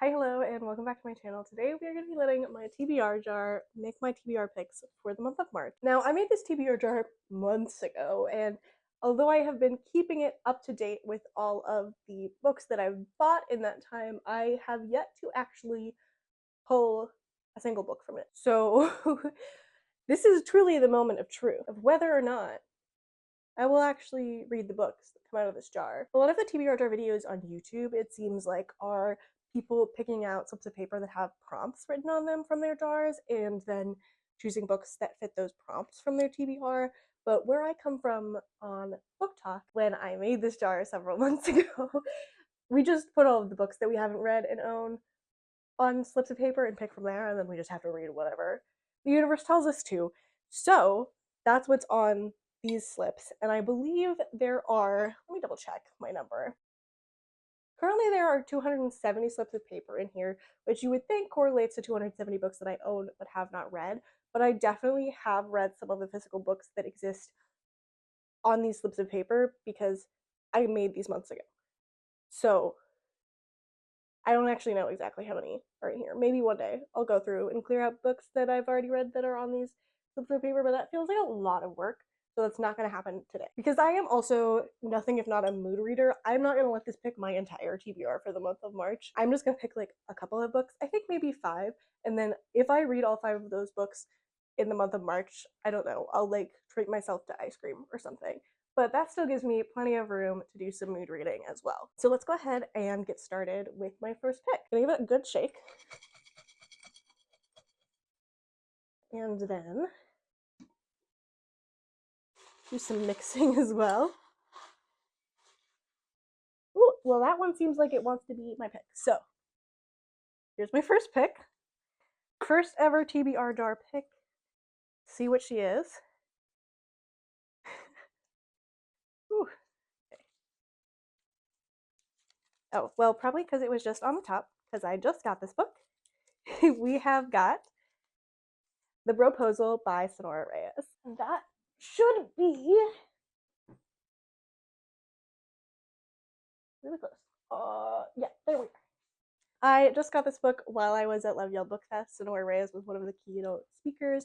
Hi, hello, and welcome back to my channel. Today we are going to be letting my TBR jar make my TBR picks for the month of March. Now, I made this TBR jar months ago, and although I have been keeping it up to date with all of the books that I've bought in that time, I have yet to actually pull a single book from it. So this is truly the moment of truth, of whether or not I will actually read the books that come out of this jar. A lot of the TBR jar videos on YouTube, it seems like, are people picking out slips of paper that have prompts written on them from their jars and then choosing books that fit those prompts from their TBR. But where I come from on Book Talk, when I made this jar several months ago, we just put all of the books that we haven't read and own on slips of paper and pick from there, and then we just have to read whatever the universe tells us to. So that's what's on these slips, and I believe there are, let me double check my number. Currently there are 270 slips of paper in here, which you would think correlates to 270 books that I own but have not read, but I definitely have read some of the physical books that exist on these slips of paper because I made these months ago. So I don't actually know exactly how many are in here. Maybe one day I'll go through and clear out books that I've already read that are on these slips of paper, but that feels like a lot of work. So that's not going to happen today. Because I am also nothing if not a mood reader, I'm not going to let this pick my entire TBR for the month of March. I'm just going to pick like a couple of books, I think maybe 5. And then if I read all 5 of those books in the month of March, I don't know, I'll like treat myself to ice cream or something. But that still gives me plenty of room to do some mood reading as well. So let's go ahead and get started with my first pick. I'm gonna give it a good shake. And then do some mixing as well. Ooh, well, that one seems like it wants to be my pick. So here's my first pick. First ever TBR jar pick. See what she is. Ooh. Okay. Oh, well, probably because it was just on the top, because I just got this book. We have got The Proposal by Sonora Reyes. And that should be really close. Yeah, there we are. I just got this book while I was at Love Yell Book Fest. Sonora Reyes was one of the keynote speakers.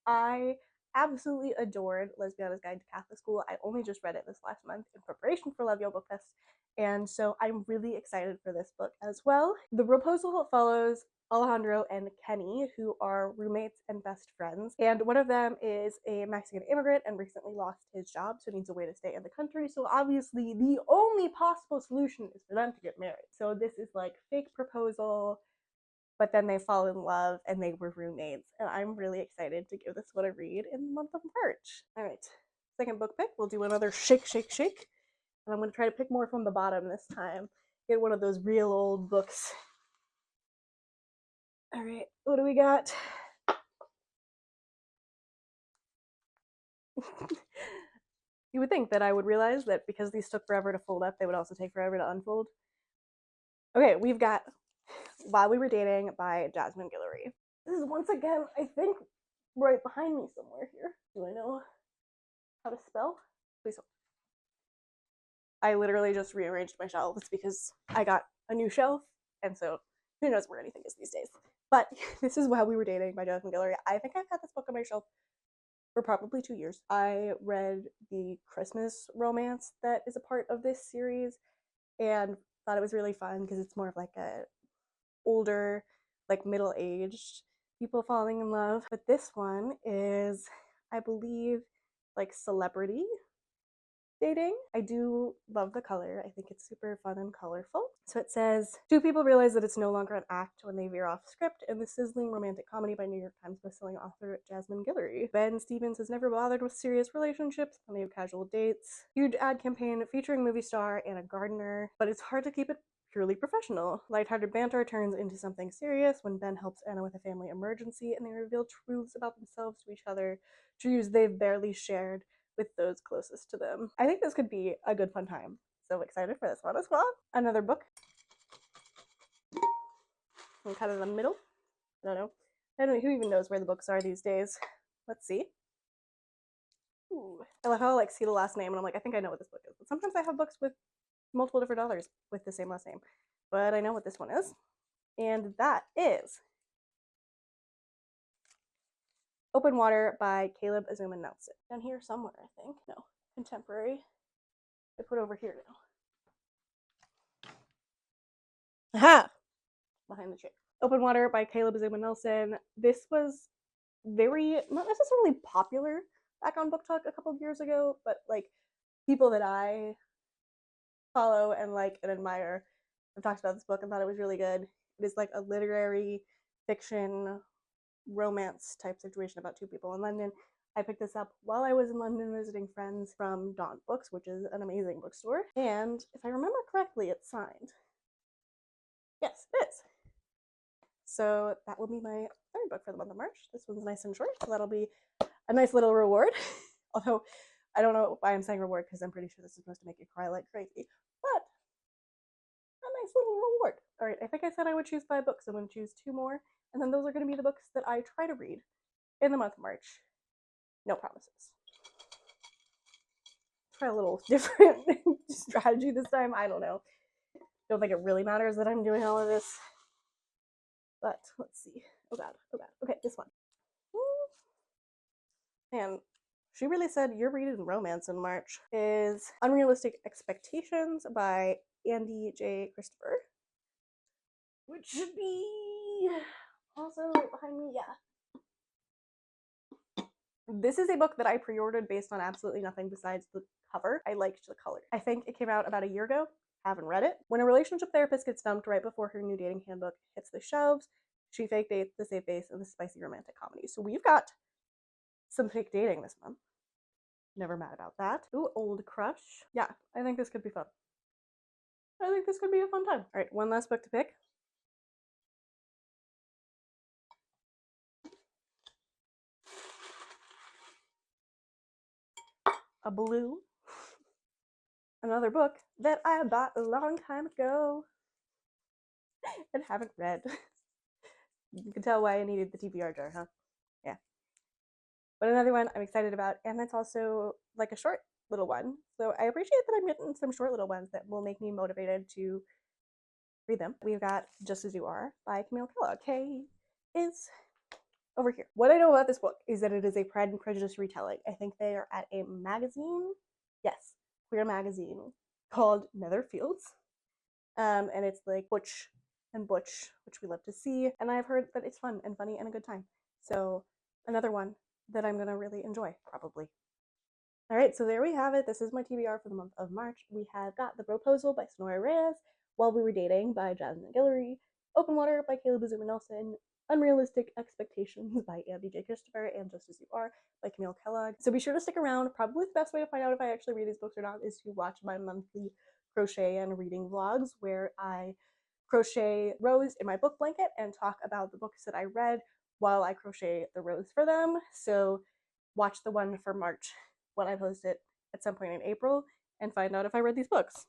I absolutely adored Lesbiana's Guide to Catholic School. I only just read it this last month in preparation for Love Yell Book Fest, and so I'm really excited for this book as well. The Proposal follows Alejandro and Kenny, who are roommates and best friends, and one of them is a Mexican immigrant and recently lost his job, so needs a way to stay in the country. So obviously the only possible solution is for them to get married. So this is like fake proposal, but then they fall in love and they were roommates, and I'm really excited to give this one a read in the month of March. All right, second book pick, we'll do another shake, shake, shake, and I'm going to try to pick more from the bottom this time. Get one of those real old books. All right, what do we got? You would think that I would realize that because these took forever to fold up, they would also take forever to unfold. Okay, we've got While We Were Dating by Jasmine Guillory. This is once again, I think, right behind me somewhere here. Do I know how to spell? Please hold. I literally just rearranged my shelves because I got a new shelf, and so who knows where anything is these days. But this is While We Were Dating by Jasmine Guillory. I think I've had this book on my shelf for probably 2 years. I read the Christmas romance that is a part of this series and thought it was really fun because it's more of like a older, like middle-aged people falling in love. But this one is, I believe, like celebrity dating. I do love the color. I think it's super fun and colorful. So it says, 2 people realize that it's no longer an act when they veer off script in the sizzling romantic comedy by New York Times bestselling author Jasmine Guillory. Ben Stevens has never bothered with serious relationships, plenty of casual dates, huge ad campaign featuring movie star Anna Gardner, but it's hard to keep it purely professional. Lighthearted banter turns into something serious when Ben helps Anna with a family emergency and they reveal truths about themselves to each other, truths they've barely shared with those closest to them. I think this could be a good fun time. So excited for this one as well. Another book. I'm kind of in the middle. I don't know who even knows where the books are these days. Let's see. Ooh. I love how I like see the last name and I'm like, I think I know what this book is. But sometimes I have books with multiple different authors with the same last name. But I know what this one is. and that is Open Water by Caleb Azuma Nelson. Down here somewhere, I think. No, contemporary. I put over here now. Aha! Behind the chair. Open Water by Caleb Azuma Nelson. This was very, not necessarily popular back on Book Talk a couple of years ago, but like people that I follow and like and admire have talked about this book and thought it was really good. It is like a literary fiction romance type situation about two people in London. I picked this up while I was in London visiting friends from Dawn Books, which is an amazing bookstore. And if I remember correctly, it's signed. Yes, it is. So that will be my third book for the month of March. This one's nice and short, so that'll be a nice little reward. Although I don't know why I'm saying reward, because I'm pretty sure this is supposed to make you cry like crazy. But a nice little reward. All right, I think I said I would choose 5 books. I'm going to choose 2 more, and then those are going to be the books that I try to read in the month of March. No promises. Try a little different strategy this time. I don't know. Don't think it really matters that I'm doing all of this. But let's see. Oh god, oh god. Okay, this one. And she really said you're reading romance in March. Is Unrealistic Expectations by Andy J. Christopher. Which should be also right behind me, yeah. This is a book that I pre-ordered based on absolutely nothing besides the cover. I liked the color. I think it came out about a year ago. Haven't read it. When a relationship therapist gets dumped right before her new dating handbook hits the shelves, she fake dates the safe base of the spicy romantic comedy. So we've got some fake dating this month. Never mad about that. Ooh, Old Crush. Yeah, I think this could be fun. I think this could be a fun time. All right, one last book to pick. A blue. Another book that I bought a long time ago and haven't read. You can tell why I needed the TBR jar, huh? Yeah. But another one I'm excited about, and it's also like a short little one. So I appreciate that I'm getting some short little ones that will make me motivated to read them. We've got Just As You Are by Camille Kellogg. Kay is over here. What I know about this book is that it is a Pride and Prejudice retelling. I think they are at a magazine, yes, queer magazine called Netherfields. And it's like Butch and Butch, which we love to see. And I've heard that it's fun and funny and a good time. So another one that I'm gonna really enjoy, probably. All right, so there we have it. This is my TBR for the month of March. We have got The Proposal by Sonora Reyes, While We Were Dating by Jasmine Guillory, Open Water by Caleb Azuma Nelson, Unrealistic Expectations by Andy J. Christopher, and Just As You Are by Camille Kellogg. So be sure to stick around. Probably the best way to find out if I actually read these books or not is to watch my monthly crochet and reading vlogs, where I crochet rows in my book blanket and talk about the books that I read while I crochet the rows for them. So watch the one for March when I post it at some point in April and find out if I read these books.